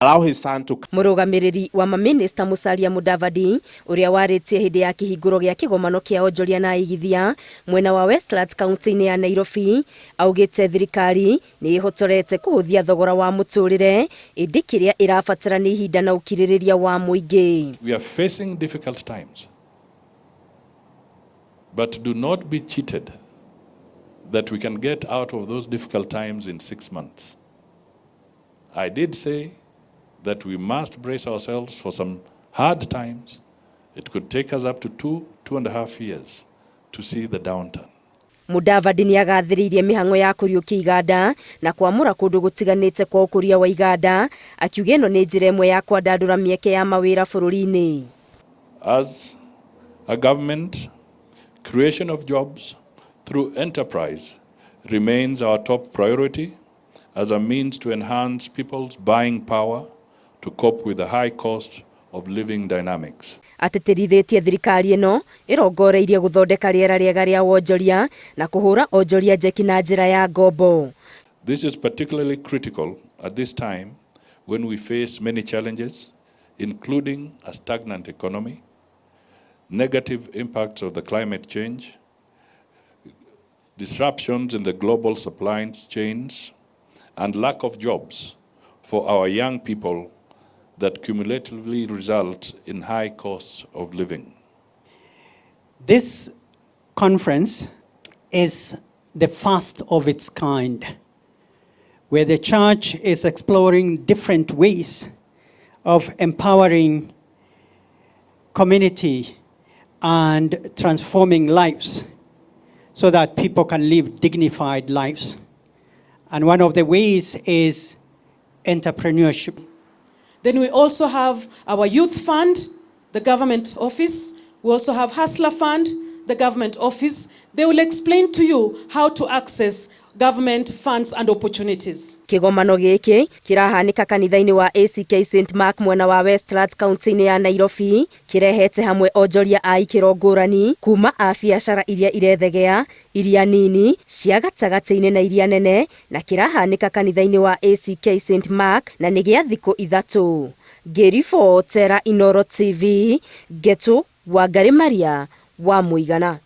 allow his son to. Mũrũgamĩrĩri wa maminista Musalia Mudavadi uria warĩtie hĩndĩ ya kĩhingũro gĩa kĩgomano kĩa onjoria na aigithia mwena wa Westlands kaunti-inĩ ya Nairobi augĩte thirikari nĩ ĩhotorete kũhũthia thogora wa mũtũrĩre ĩndĩ kĩrĩa ĩrabatara nĩ ihinda na ũkirĩrĩria wa mũingĩ. We are facing difficult times, but do not be cheated that we can get out of those difficult times in 6 months. I did say that we must brace ourselves for some hard times. It could take us up to 2.5 years to see the downturn. Mudavadi nĩ agathĩrĩirie mĩhang'o ya kũriũkia iganda na kwamũra kũndũ gũtiganĩte kwa ũkũria wa iganda, akiuga ĩno nĩ njĩra ĩmwe ya kwandandũra mĩeke ya mawĩra bũrũri-inĩ. As a government, creation of jobs through enterprise remains our top priority as a means to enhance people's buying power to cope with the high cost of living dynamics. Atĩtĩrithĩtie thirikari ĩno ĩrongoreirie gũthondeka rĩera rĩega rĩa wonjoria na kũhũra onjoria njeki na njĩra ya ngombo. This is particularly critical at this time when we face many challenges, including a stagnant economy, negative impacts of the climate change, disruptions in the global supply chains, and lack of jobs for our young people that cumulatively result in high costs of living. This conference is the first of its kind, where the church is exploring different ways of empowering community and transforming lives so that people can live dignified lives. And one of the ways is entrepreneurship. Then we also have our youth fund, the government office. We also have Hustler Fund, the government office. They will explain to you how to access government funds and opportunities. Kĩgomano gĩkĩ kĩrahanĩka kanitha-inĩ wa ACK St Mark mwena wa Westlands kaunti-inĩ ya Nairobi, kĩrehete hamwe onjoria a ikĩro ngũrani kuma a biacara iria irethegea, iria nini, cia gatagatĩ-inĩ na iria nene, na kĩrahanĩka kanitha-inĩ wa ACK St Mark na nĩ gĩa thikũ 3. Ngĩribotera Inooro TV, Getu Wangari Maria wa Mũigana.